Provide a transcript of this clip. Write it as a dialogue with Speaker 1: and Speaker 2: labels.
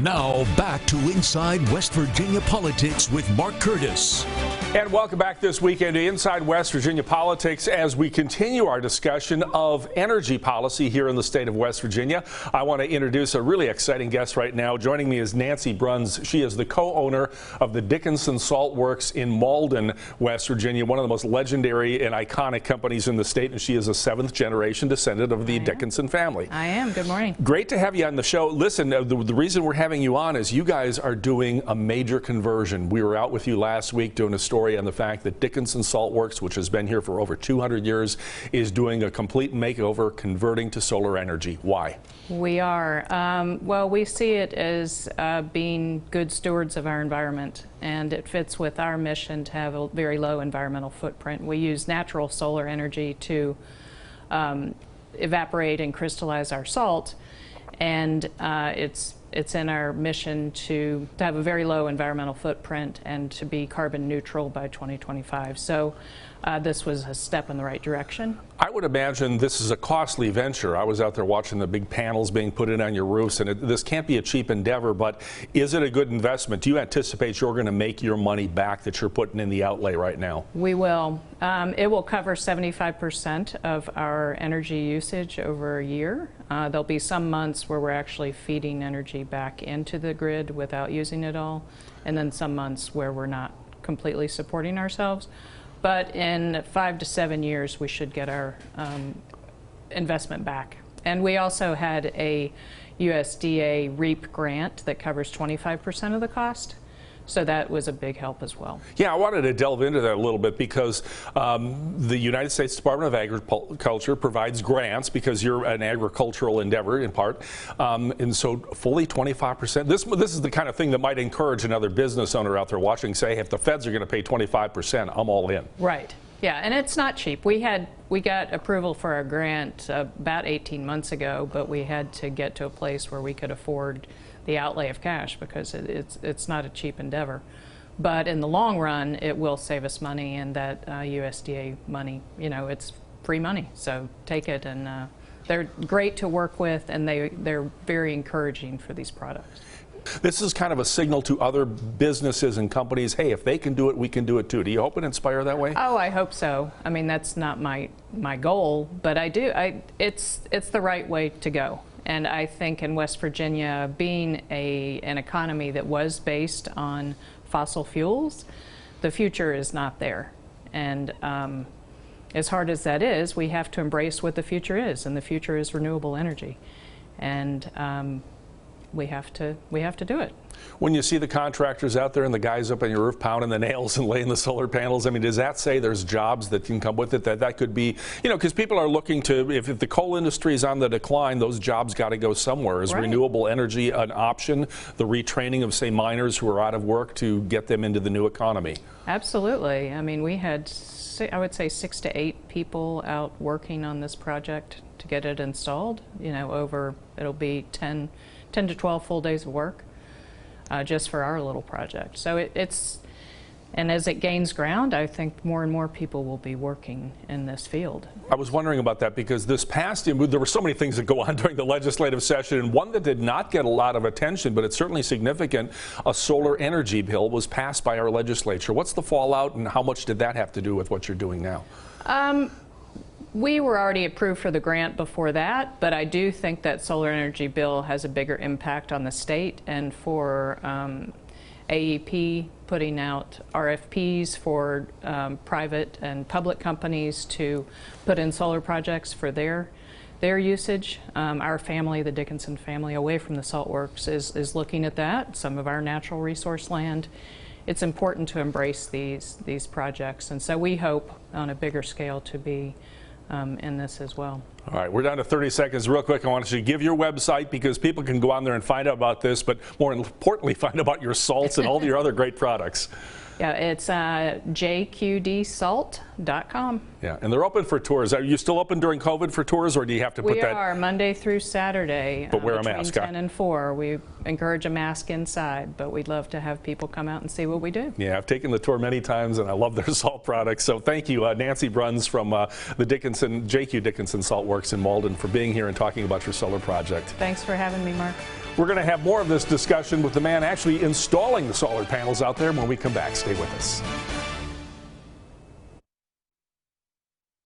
Speaker 1: Now back to Inside West Virginia Politics with Mark Curtis.
Speaker 2: And welcome back this weekend to Inside West Virginia Politics as we continue our discussion of energy policy here in the state of West Virginia. I want to introduce a really exciting guest right now. Joining me is Nancy Bruns. She is the co-owner of the Dickinson Salt-Works in Malden, West Virginia, one of the most legendary and iconic companies in the state, and she is a seventh-generation descendant of the Dickinson family.
Speaker 3: I am. Good morning.
Speaker 2: Great to have you on the show. Listen, the reason we're having you on is you guys are doing a major conversion. We were out with you last week doing a story on the fact that Dickinson Salt-Works, which has been here for over 200 years, is doing a complete makeover, converting to solar energy. Why?
Speaker 3: We are. Well, we see it as being good stewards of our environment, and it fits with our mission to have a very low environmental footprint. We use natural solar energy to evaporate and crystallize our salt, and it's in our mission to have a very low environmental footprint and to be carbon neutral by 2025. So this was a step in the right direction.
Speaker 2: I would imagine this is a costly venture. I was out there watching the big panels being put in on your roofs, and this can't be a cheap endeavor, but is it a good investment? Do you anticipate you're going to make your money back that you're putting in the outlay right now?
Speaker 3: We will. It will cover 75% of our energy usage over a year. There'll be some months where we're actually feeding energy back into the grid without using it all, and then some months where we're not completely supporting ourselves. But in 5 to 7 years, we should get our investment back. And we also had a USDA REAP grant that covers 25% of the cost. So that was a big help as well. Yeah,
Speaker 2: I wanted to delve into that a little bit because the United States Department of Agriculture provides grants because you're an agricultural endeavor in part. And so fully 25%. This is the kind of thing that might encourage another business owner out there watching say, if the feds are going to pay 25%, I'm all in.
Speaker 3: Right. Yeah, and it's not cheap. We got approval for our grant about 18 months ago, but we had to get to a place where we could afford the outlay of cash because it's not a cheap endeavor. But in the long run, it will save us money, and that USDA money, it's free money. So take it, and they're great to work with, and they're very encouraging for these products.
Speaker 2: This is kind of a signal to other businesses and companies, hey, if they can do it, we can do it too. Do you hope it inspire that way?
Speaker 3: Oh, I hope so. I mean, that's not my goal, but I do. It's the right way to go. And I think in West Virginia, being an economy that was based on fossil fuels, the future is not there. And as hard as that is, we have to embrace what the future is, and the future is renewable energy. And we have to do it.
Speaker 2: When you see the contractors out there and the guys up on your roof pounding the nails and laying the solar panels, I mean, does that say there's jobs that can come with it? That could be, because people are looking to, if the coal industry is on the decline, those jobs got to go somewhere. Is renewable energy an option? The retraining of, say, miners who are out of work to get them into the new economy?
Speaker 3: Absolutely. I mean, we had, I would say, 6 to 8 people out working on this project to get it installed. It'll be 10 to 12 full days of work. Just for our little project. So and as it gains ground, I think more and more people will be working in this field.
Speaker 2: I was wondering about that because this past year, there were so many things that go on during the legislative session, and one that did not get a lot of attention, but it's certainly significant, a solar energy bill was passed by our legislature. What's the fallout, and how much did that have to do with what you're doing now?
Speaker 3: We were already approved for the grant before that, but I do think that solar energy bill has a bigger impact on the state, and for AEP putting out RFPs for private and public companies to put in solar projects for their usage. Our family, the Dickinson family, away from the Salt-Works, is looking at that, some of our natural resource land. It's important to embrace these projects, and so we hope on a bigger scale to be in this as well.
Speaker 2: All right, we're down to 30 seconds. Real quick, I want you to give your website because people can go on there and find out about this, but more importantly, find out about your salts and all your other great products.
Speaker 3: Yeah, it's jqdsalt.com.
Speaker 2: Yeah, and they're open for tours. Are you still open during COVID for tours, or do you have to put that?
Speaker 3: We are, Monday through Saturday.
Speaker 2: But wear a mask.
Speaker 3: Between 10 and 4. We encourage a mask inside, but we'd love to have people come out and see what we do.
Speaker 2: Yeah, I've taken the tour many times, and I love their salt products. So thank you, Nancy Bruns from the Dickinson Salt-Works in Malden, for being here and talking about your solar project.
Speaker 3: Thanks for having me, Mark.
Speaker 2: We're going to have more of this discussion with the man actually installing the solar panels out there when we come back. Stay with us.